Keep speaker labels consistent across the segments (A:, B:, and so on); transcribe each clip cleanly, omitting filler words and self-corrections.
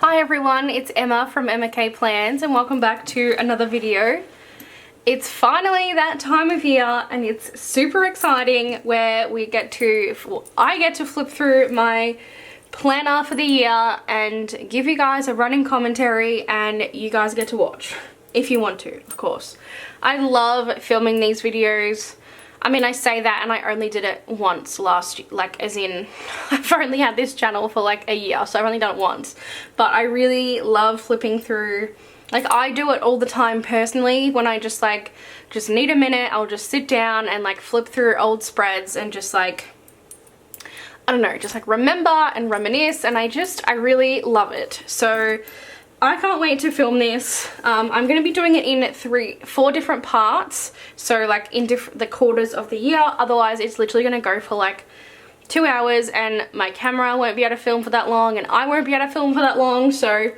A: Hi everyone, it's Emma from Emma K Plans and welcome back to another video. It's finally that time of year and it's super exciting where I get to flip through my planner for the year and give you guys a running commentary, and you guys get to watch if you want to, of course. I love filming these videos. I mean, I say that and I only did it once last year, like as in I've only had this channel for like a year, so I've only done it once. But I really love flipping through, like I do it all the time personally when I just need a minute. I'll just sit down and like flip through old spreads and just like, I don't know, just like remember and reminisce, and I really love it. So I can't wait to film this. I'm going to be doing it in 4 different parts, so like in the quarters of the year. Otherwise it's literally going to go for like 2 hours and my camera won't be able to film for that long and I won't be able to film for that long. So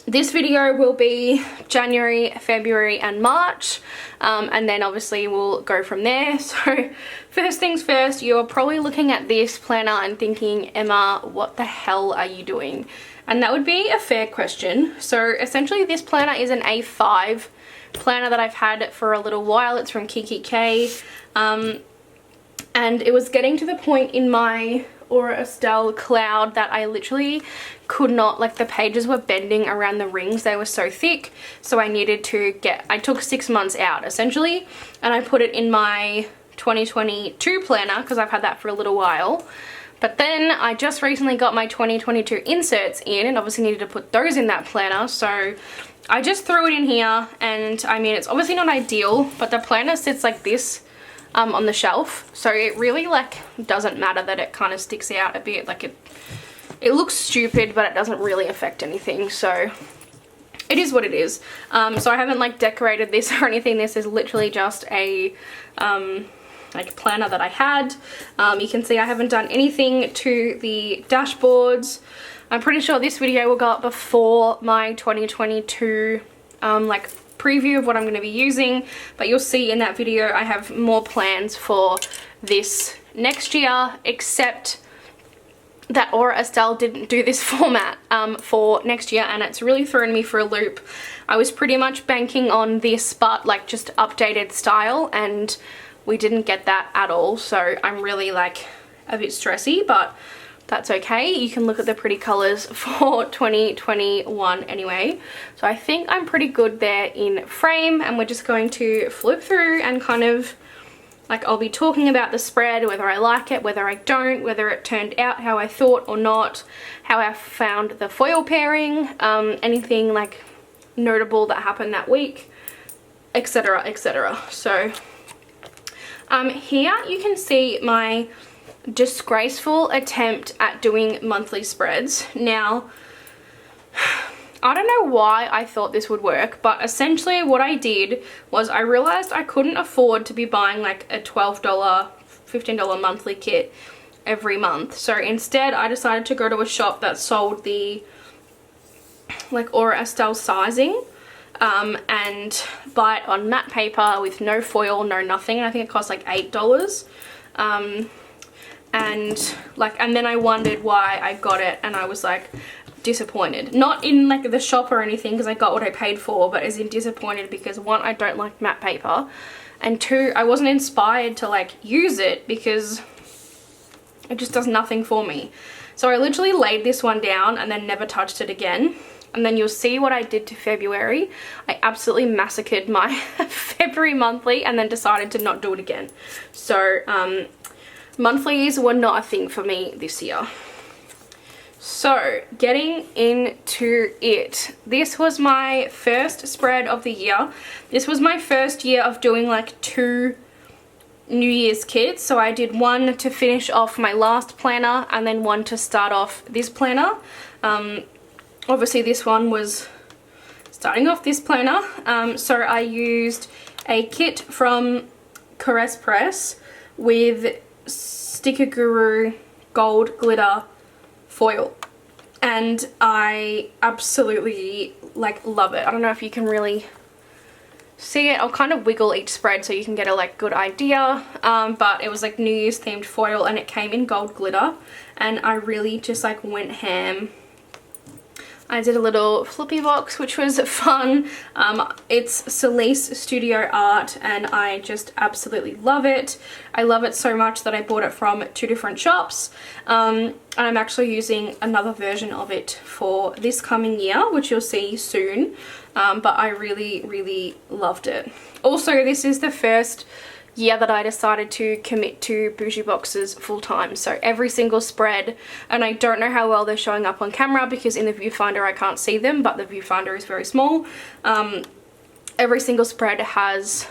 A: this video will be January, February and March, and then obviously we'll go from there. So first things first, you're probably looking at this planner and thinking, Emma, what the hell are you doing? And that would be a fair question. So essentially this planner is an A5 planner that I've had for a little while. It's from Kiki K. And it was getting to the point in my Aura Estelle cloud that I literally could not, like the pages were bending around the rings. They were so thick. So I needed to I took 6 months out essentially, and I put it in my 2022 planner because I've had that for a little while. But then I just recently got my 2022 inserts in and obviously needed to put those in that planner. So I just threw it in here, and I mean, it's obviously not ideal, but the planner sits like this on the shelf. So it really like doesn't matter that it kind of sticks out a bit. Like it looks stupid, but it doesn't really affect anything. So it is what it is. So I haven't like decorated this or anything. This is literally just a like planner that I had. You can see I haven't done anything to the dashboards. I'm pretty sure this video will go up before my 2022 like preview of what I'm going to be using, but you'll see in that video I have more plans for this next year, except that Aura Estelle didn't do this format for next year, and it's really thrown me for a loop. I was pretty much banking on this, but like just updated style, and we didn't get that at all. So I'm really like a bit stressy, but that's okay. You can look at the pretty colors for 2021 anyway. So I think I'm pretty good there in frame, and we're just going to flip through and kind of like, I'll be talking about the spread, whether I like it, whether I don't, whether it turned out how I thought or not, how I found the foil pairing, anything like notable that happened that week, etc, etc. So here you can see my disgraceful attempt at doing monthly spreads. Now, I don't know why I thought this would work, but essentially what I did was I realized I couldn't afford to be buying like a $12, $15 monthly kit every month. So instead I decided to go to a shop that sold the like Aura Estelle sizing, and buy it on matte paper with no foil, no nothing. And I think it cost like $8. And then I wondered why I got it, and I was like disappointed. Not in like the shop or anything, because I got what I paid for, but as in disappointed because 1, I don't like matte paper, and 2, I wasn't inspired to like use it because it just does nothing for me. So I literally laid this one down and then never touched it again. And then you'll see what I did to February. I absolutely massacred my February monthly and then decided to not do it again. So monthlies were not a thing for me this year. So getting into it, this was my first spread of the year. This was my first year of doing like 2 New Year's kits. So I did one to finish off my last planner and then one to start off this planner. Obviously this one was starting off this planner. So I used a kit from Caress Press with Sticker Guru gold glitter foil, and I absolutely like love it. I don't know if you can really see it. I'll kind of wiggle each spread so you can get a like good idea, but it was like New Year's themed foil and it came in gold glitter, and I really just like went ham I did a little flippy box, which was fun. It's Celeste Studio Art, and I just absolutely love it. I love it so much that I bought it from 2 different shops. And I'm actually using another version of it for this coming year, which you'll see soon. But I really, really loved it. Also, this is the first year that I decided to commit to bougie boxes full time. So every single spread, and I don't know how well they're showing up on camera because in the viewfinder I can't see them, but the viewfinder is very small. Every single spread has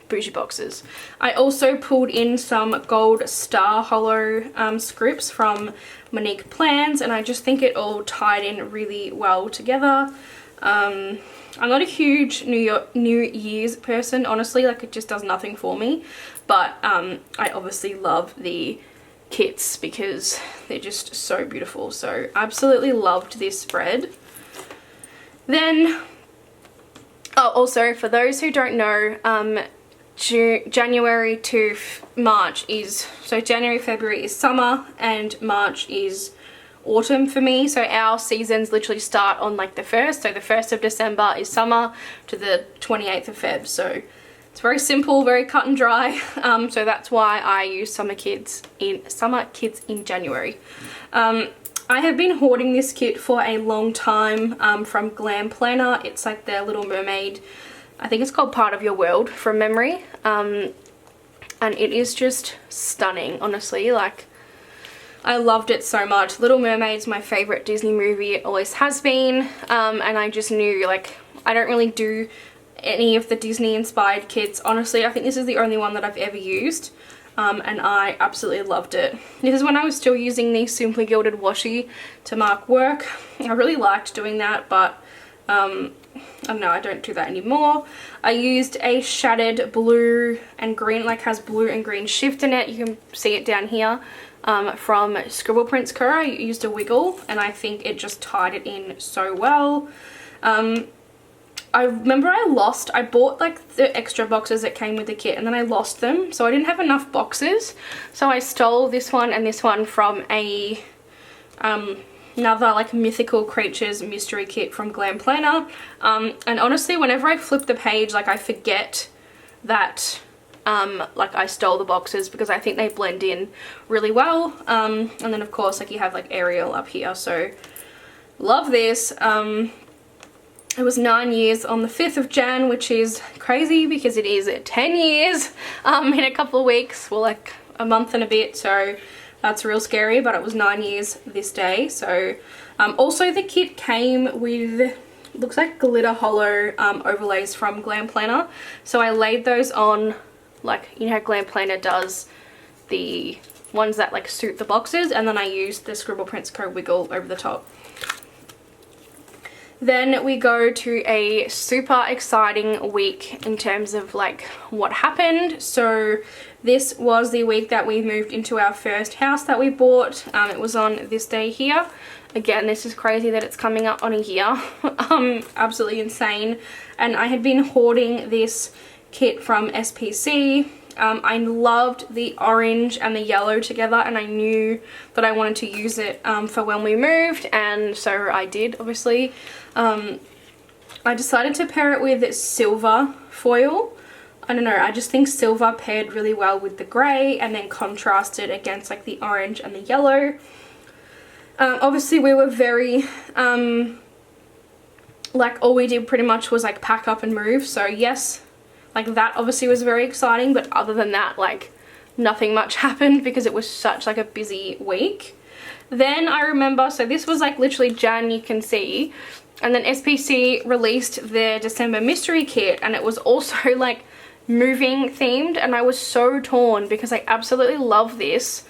A: bougie boxes. I also pulled in some gold star hollow scripts from Monique Plans, and I just think it all tied in really well together. I'm not a huge New Year's person, honestly, like it just does nothing for me, but I obviously love the kits because they're just so beautiful. So absolutely loved this spread. Then, oh, also for those who don't know, January to March is, so January, February is summer and March is autumn for me. So our seasons literally start on like the 1st, so the 1st of December is summer to the 28th of Feb. So it's very simple, very cut and dry. So that's why I use summer kits in January. I have been hoarding this kit for a long time from Glam Planner. It's like their Little Mermaid, I think it's called Part of Your World from memory. And it is just stunning, honestly. Like, I loved it so much. Little Mermaid's my favorite Disney movie. It always has been. And I just knew, like, I don't really do any of the Disney inspired kits. Honestly, I think this is the only one that I've ever used. And I absolutely loved it. This is when I was still using the Simply Gilded washi to mark work. I really liked doing that, but I don't know, I don't do that anymore. I used a shaded blue and green, like has blue and green shift in it. You can see it down here. From Scribble Prints Co. I used a wiggle and I think it just tied it in so well. I remember I bought like the extra boxes that came with the kit and then I lost them, so I didn't have enough boxes, so I stole this one and this one from a another like mythical creatures mystery kit from Glam Planner. And honestly, whenever I flip the page, like I forget that like I stole the boxes because I think they blend in really well. And then of course, like you have like Ariel up here, so love this. It was 9 years on the 5th of Jan, which is crazy because it is 10 years in a couple of weeks, well, like a month and a bit, so that's real scary, but it was 9 years this day. So also the kit came with, looks like glitter hollow overlays from Glam Planner, so I laid those on, like, you know how Glam Planner does the ones that like suit the boxes, and then I used the Scribble Prints Co wiggle over the top. Then we go to a super exciting week in terms of like what happened. So this was the week that we moved into our first house that we bought. It was on this day here. Again, this is crazy that it's coming up on a year. Absolutely insane. And I had been hoarding this kit from SPC. I loved the orange and the yellow together, and I knew that I wanted to use it for when we moved, and so I did, obviously. I decided to pair it with silver foil. I don't know, I just think silver paired really well with the grey and then contrasted against like the orange and the yellow. Obviously we were very like all we did pretty much was like pack up and move, so yes, like that obviously was very exciting, but other than that, like nothing much happened because it was such like a busy week. Then I remember, so this was like literally Jan, you can see, and then SPC released their December mystery kit, and it was also like moving themed, and I was so torn because I absolutely love this,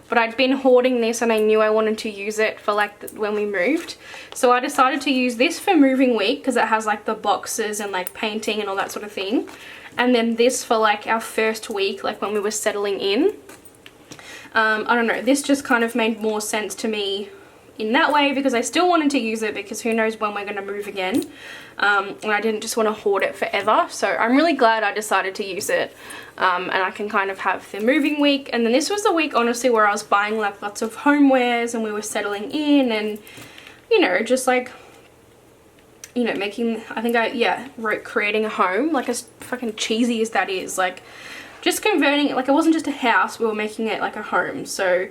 A: but I'd been hoarding this and I knew I wanted to use it for like when we moved. So I decided to use this for moving week because it has like the boxes and like painting and all that sort of thing. And then this for like our first week, like when we were settling in. I don't know, this just kind of made more sense to me in that way because I still wanted to use it because who knows when we're going to move again. And I didn't just want to hoard it forever, so I'm really glad I decided to use it. And I can kind of have the moving week, and then this was the week honestly where I was buying like lots of homewares and we were settling in, and you know, just like you know, making, I think I wrote creating a home, like as fucking cheesy as that is, like just converting it, like it wasn't just a house, we were making it like a home. So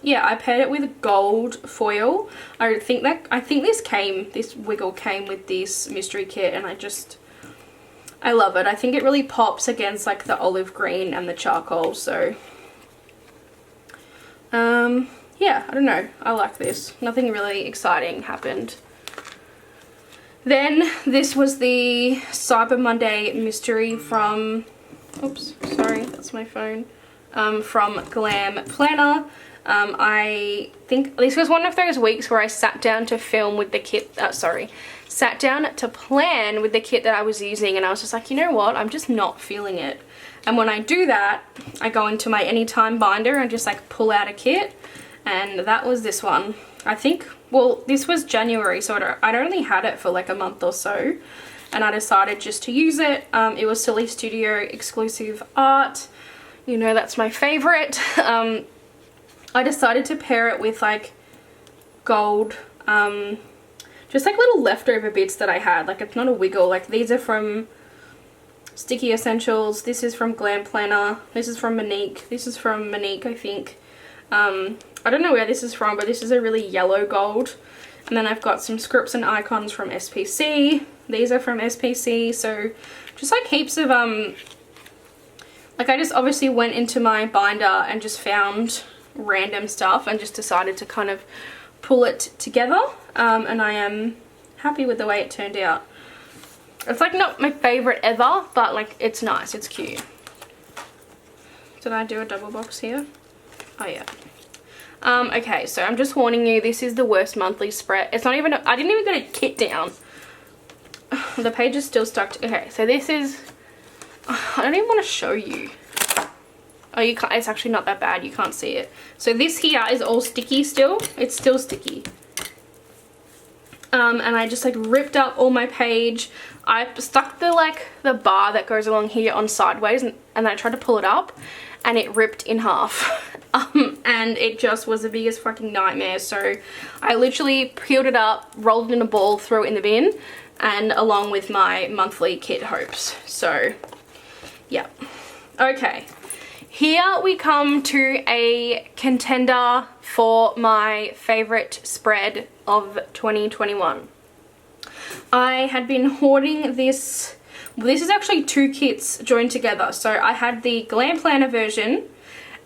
A: yeah, I paired it with gold foil. I think this wiggle came with this mystery kit, and I love it. I think it really pops against like the olive green and the charcoal. So yeah, I don't know, I like this. Nothing really exciting happened. Then this was the Cyber Monday mystery from, oops, sorry, that's my phone, from Glam Planner. I think this was one of those weeks where I sat down to film with the kit, sat down to plan with the kit that I was using, and I was just like, you know what, I'm just not feeling it. And when I do that, I go into my anytime binder and just like pull out a kit, and that was this one. I think, well, this was January, so I'd only had it for like a month or so, and I decided just to use it. It was Silly Studio exclusive art, you know, that's my favorite. I decided to pair it with like gold, just like little leftover bits that I had. Like, it's not a wiggle, like these are from Sticky Essentials, this is from Glam Planner, this is from Monique, this is from Monique, I think. I don't know where this is from, but this is a really yellow gold. And then I've got some scripts and icons from SPC. These are from SPC. So just like heaps of, like I just obviously went into my binder and just found random stuff and just decided to kind of pull it together. And I am happy with the way it turned out. It's like not my favorite ever, but like it's nice, it's cute. Did I do a double box here? Oh yeah. Okay, so I'm just warning you, this is the worst monthly spread. It's not even, I didn't even get a kit down. The page is still stuck to, okay, so this is, I don't even want to show you. Oh, you can't, it's actually not that bad, you can't see it. So this here is all sticky still, it's still sticky. And I just like ripped up all my page. I stuck the bar that goes along here on sideways, and then I tried to pull it up and it ripped in half. And it just was the biggest fucking nightmare. So I literally peeled it up, rolled it in a ball, threw it in the bin, and along with my monthly kit hopes. So yeah. Okay, here we come to a contender for my favorite spread of 2021. I had been hoarding this. Well, this is actually two kits joined together. So I had the Glam Planner version,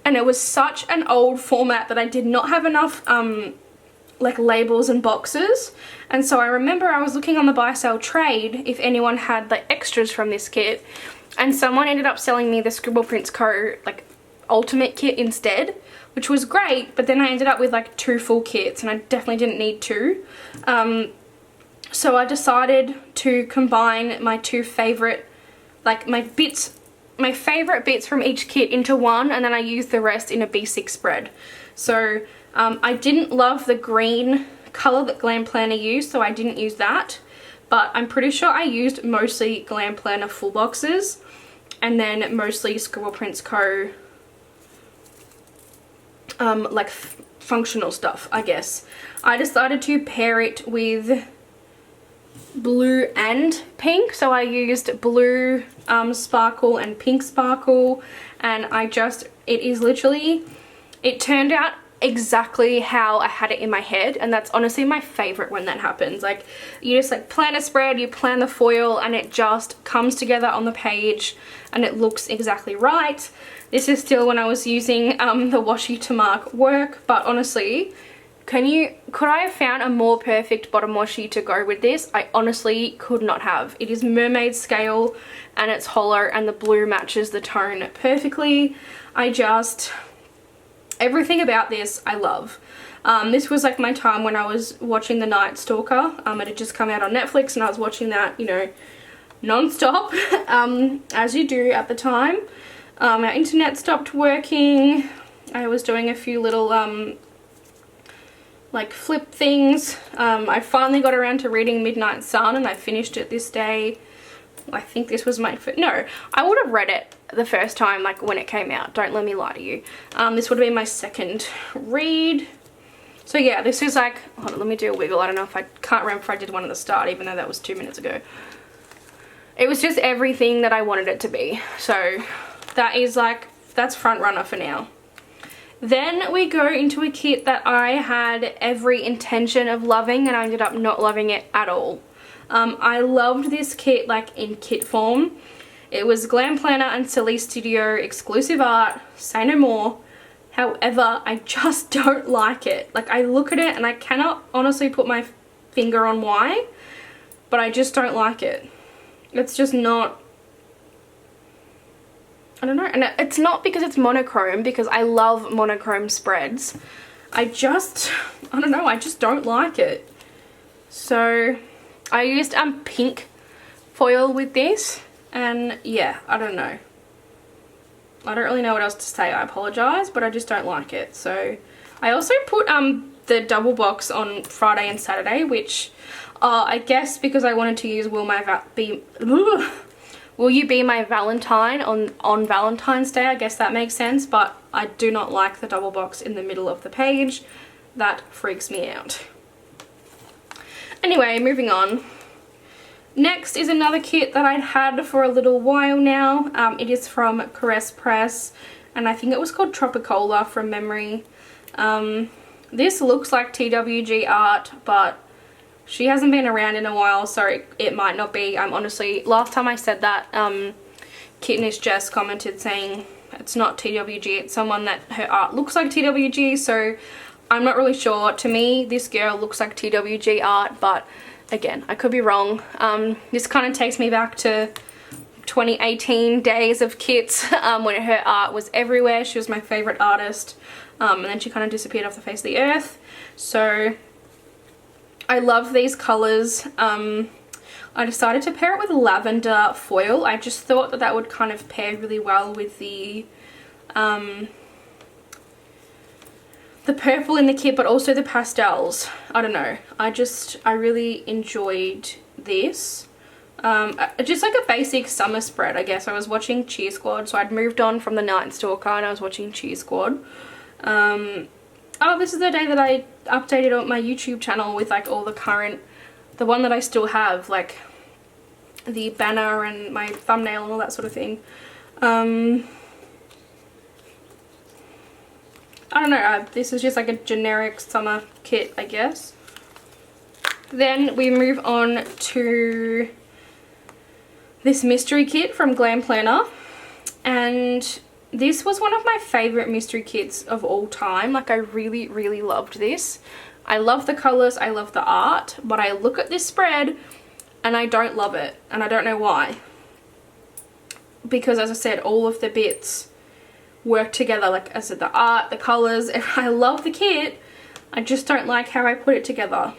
A: and it was such an old format that I did not have enough like labels and boxes. And so I remember I was looking on the buy sell trade if anyone had like extras from this kit, and someone ended up selling me the Scribble Prints Co like ultimate kit instead, which was great. But then I ended up with like 2 full kits, and I definitely didn't need 2. So I decided to combine my 2 favorite, like my favorite bits from each kit into one, and then I used the rest in a B6 spread. So I didn't love the green color that Glam Planner used, so I didn't use that. But I'm pretty sure I used mostly Glam Planner full boxes, and then mostly Scribble Prints Co like functional stuff, I guess. I decided to pair it with blue and pink, so I used blue sparkle and pink sparkle, and it turned out exactly how I had it in my head, and that's honestly my favorite when that happens. Like, you just like plan a spread, you plan the foil, and it just comes together on the page and it looks exactly right. This is still when I was using the washi to mark work, but honestly, could I have found a more perfect bottom washi to go with this? I honestly could not have. It is mermaid scale and it's hollow, and the blue matches the tone perfectly. Everything about this I love. This was like my time when I was watching The Night Stalker. It had just come out on Netflix, and I was watching that, you know, non-stop, as you do at the time. Our internet stopped working. I was doing a few little like flip things. I finally got around to reading Midnight Sun, and I finished it this day. I think this was my first, no, I would have read it the first time, like when it came out, don't let me lie to you. This would have been my second read. So yeah, this is like, hold on, let me do a wiggle. I don't know if I can't remember if I did one at the start, even though that was 2 minutes ago. It was just everything that I wanted it to be. So that is like, that's front runner for now. Then we go into a kit that I had every intention of loving and I ended up not loving it at all. I loved this kit like in kit form. It was Glam Planner and Silly Studio exclusive art, say no more. However, I just don't like it. Like, I look at it and I cannot honestly put my finger on why, but I just don't like it. It's just not, I don't know. And it's not because it's monochrome, because I love monochrome spreads. I don't know, I just don't like it. So I used pink foil with this, and yeah, I don't know. I don't really know what else to say. I apologize, but I just don't like it. So I also put the double box on Friday and Saturday, which I guess because I wanted to use Will You Be My Valentine on Valentine's Day. I guess that makes sense, but I do not like the double box in the middle of the page. That freaks me out. Anyway, moving on. Next is another kit that I'd had for a little while now. It is from Caress Press, and I think it was called Tropicola from memory. This looks like TWG art, but she hasn't been around in a while, so it might not be. Honestly, last time I said that, Kittenish Jess commented saying it's not TWG, it's someone that her art looks like TWG, so I'm not really sure. To me, this girl looks like TWG art, but again, I could be wrong. This kind of takes me back to 2018 days of kits when her art was everywhere. She was my favorite artist, and then she kind of disappeared off the face of the earth. So I love these colors. I decided to pair it with lavender foil. I just thought that that would kind of pair really well with the purple in the kit, but also the pastels. I don't know. I really enjoyed this. Just like a basic summer spread, I guess. I was watching Cheer Squad, so I'd moved on from the Night Stalker and I was watching Cheer Squad. Oh, this is the day that I updated on my YouTube channel with like all the current, the one that I still have, like the banner and my thumbnail and all that sort of thing. I don't know, this is just like a generic summer kit, I guess. Then we move on to this mystery kit from Glam Planner, and this was one of my favorite mystery kits of all time. Like, I really, really loved this. I love the colors, I love the art, but I look at this spread and I don't love it, and I don't know why. Because as I said, all of the bits work together. Like I said, the art, the colors, I love the kit, I just don't like how I put it together.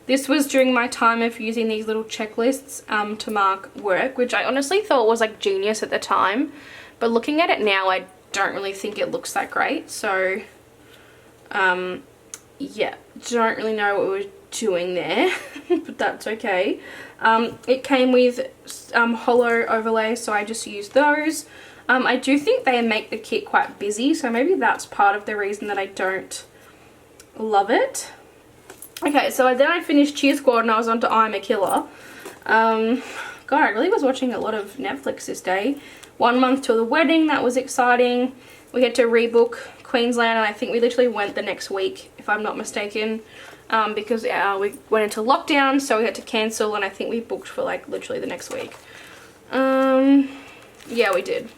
A: This was during my time of using these little checklists to mark work, which I honestly thought was like genius at the time, but looking at it now, I don't really think it looks that great. So yeah, don't really know what we were doing there, but that's okay. It came with hollow overlay, so I just used those. I do think they make the kit quite busy, so maybe that's part of the reason that I don't love it. Okay, so then I finished Cheer Squad and I was on to I'm a Killer. God, I really was watching a lot of Netflix this day. 1 month till the wedding, that was exciting. We had to rebook Queensland, and I think we literally went the next week, if I'm not mistaken, because we went into lockdown, so we had to cancel, and I think we booked for like literally the next week. Yeah, we did.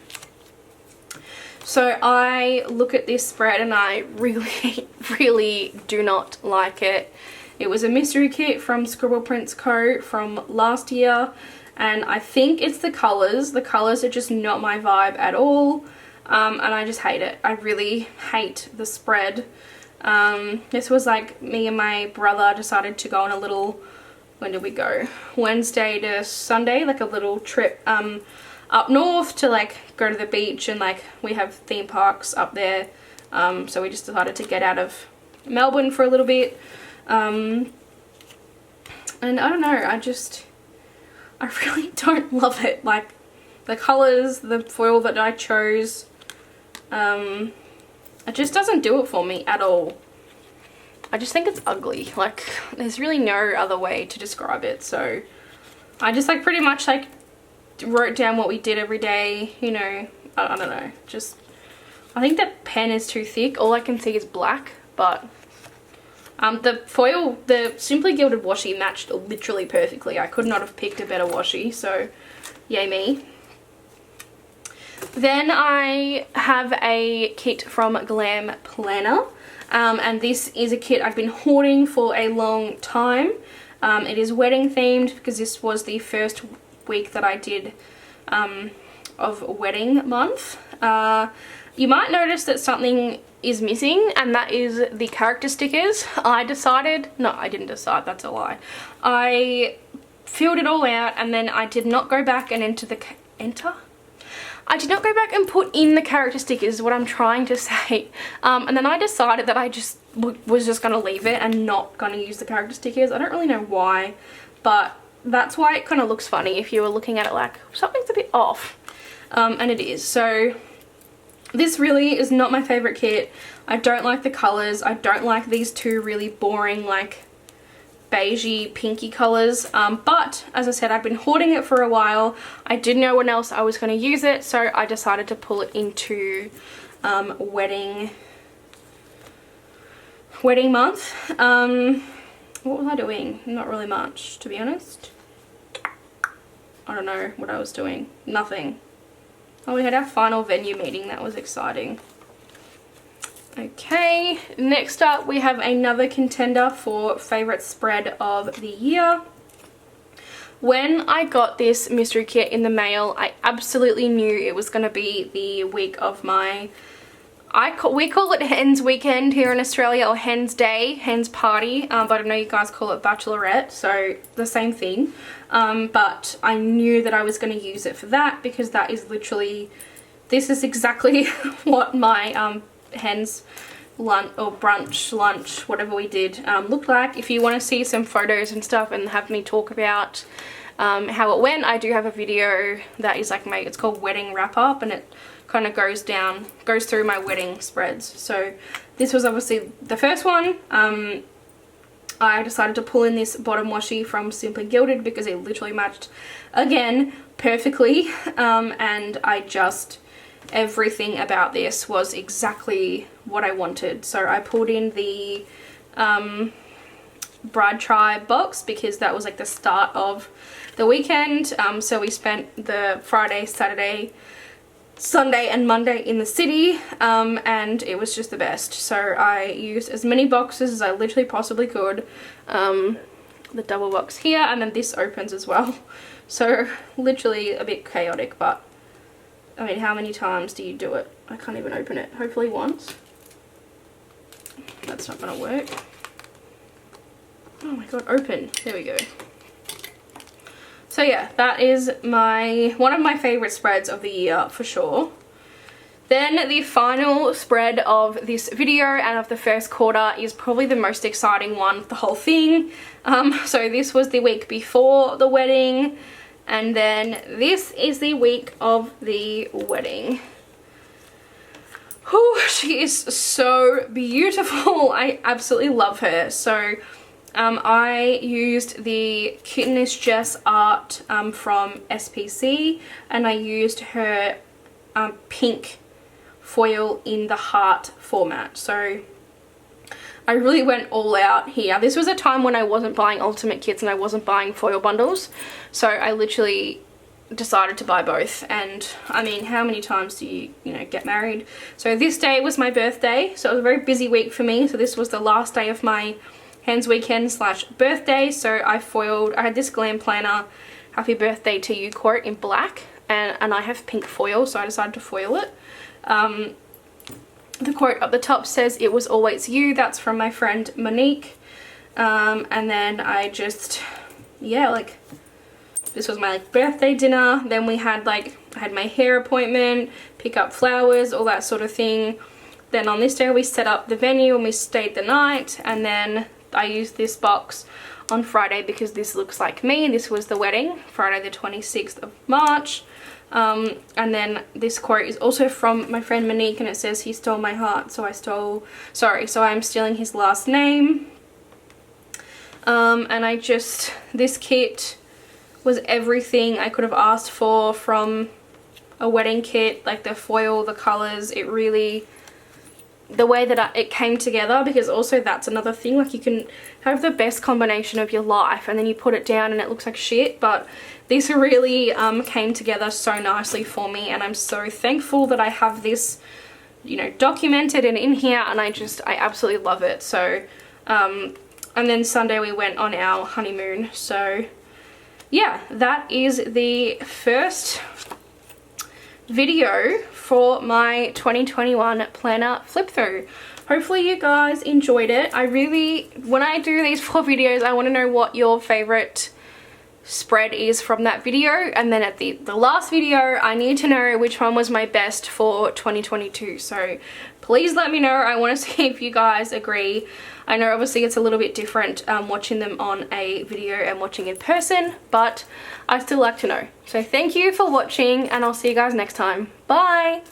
A: So I look at this spread and I really, really do not like it. It was a mystery kit from Scribble Prints Co. from last year, and I think it's the colours. The colours are just not my vibe at all, and I just hate it. I really hate the spread. This was like me and my brother decided to go on a little, when did we go? Wednesday to Sunday, like a little trip up north to like go to the beach, and like we have theme parks up there, so we just decided to get out of Melbourne for a little bit, and I don't know, I really don't love it. Like, the colours, the foil that I chose, it just doesn't do it for me at all. I just think it's ugly. Like, there's really no other way to describe it. So I just like pretty much like wrote down what we did every day, you know. I don't know, just I think the pen is too thick. All I can see is black, but the foil, the Simply Gilded washi matched literally perfectly. I could not have picked a better washi, so yay me. Then I have a kit from Glam Planner, and this is a kit I've been hoarding for a long time. It is wedding themed because this was the first week that I did of wedding month. You might notice that something is missing, and that is the character stickers. I didn't decide, that's a lie. I filled it all out, and then I did not go back and I did not go back and put in the character stickers, is what I'm trying to say. And then I decided that I just was just going to leave it and not going to use the character stickers. I don't really know why, but that's why it kind of looks funny if you were looking at it like something's a bit off. And it is. So this really is not my favorite kit. I don't like the colors. I don't like these two really boring, like beigey pinky colors, but as I said, I've been hoarding it for a while. I didn't know when else I was going to use it, so I decided to pull it into wedding month. What was I doing? Not really much, to be honest. I don't know what I was doing. Nothing. Oh, we had our final venue meeting. That was exciting. Okay, next up we have another contender for favourite spread of the year. When I got this mystery kit in the mail, I absolutely knew it was going to be the week of my, we call it Hens Weekend here in Australia, or Hens Day, Hens Party, but I know you guys call it Bachelorette, so the same thing. But I knew that I was going to use it for that, because that is literally, this is exactly what my hens lunch or brunch, lunch, whatever we did, looked like. If you want to see some photos and stuff and have me talk about how it went, I do have a video that is like it's called Wedding Wrap Up, and it kind of goes through my wedding spreads. So this was obviously the first one. I decided to pull in this bottom washi from Simply Gilded because it literally matched again perfectly, and everything about this was exactly what I wanted. So I pulled in the Bride Tribe box because that was like the start of the weekend. So we spent the Friday, Saturday, Sunday and Monday in the city, and it was just the best. So I used as many boxes as I literally possibly could. The double box here, and then this opens as well. So literally a bit chaotic, but I mean, how many times do you do it? I can't even open it. Hopefully once. That's not gonna work. Oh my god, open. There we go. So yeah, that is one of my favourite spreads of the year for sure. Then the final spread of this video and of the first quarter is probably the most exciting one of the whole thing. So this was the week before the wedding, and then this is the week of the wedding. Whew, she is so beautiful. I absolutely love her. So I used the Kittenist Jess art from SPC, and I used her pink foil in the heart format. So I really went all out here. This was a time when I wasn't buying ultimate kits and I wasn't buying foil bundles, so I literally decided to buy both. And I mean, how many times do you get married? So this day was my birthday, so it was a very busy week for me. So this was the last day of my Hens Weekend / birthday. So I had this Glam Planner Happy Birthday to You quote in black, and I have pink foil, so I decided to foil it. The quote up the top says, "It was always you." That's from my friend Monique. And then I just, this was my birthday dinner. Then we had I had my hair appointment, pick up flowers, all that sort of thing. Then on this day we set up the venue and we stayed the night, and then I used this box on Friday because this looks like me. This was the wedding, Friday the 26th of March. And then this quote is also from my friend Monique, and it says, "He stole my heart, so I'm stealing his last name." And this kit was everything I could have asked for from a wedding kit, like the foil, the colours, it really, the way that it came together, because also that's another thing, like you can have the best combination of your life and then you put it down and it looks like shit, but this really came together so nicely for me, and I'm so thankful that I have this, you know, documented and in here, and I absolutely love it. So and then Sunday we went on our honeymoon. So yeah, that is the first video for my 2021 planner flip through. Hopefully you guys enjoyed it. When I do these 4 videos, I want to know what your favorite spread is from that video, and then at the last video I need to know which one was my best for 2022. So please let me know. I want to see if you guys agree. I know obviously it's a little bit different watching them on a video and watching in person, but I still like to know. So thank you for watching, and I'll see you guys next time. Bye!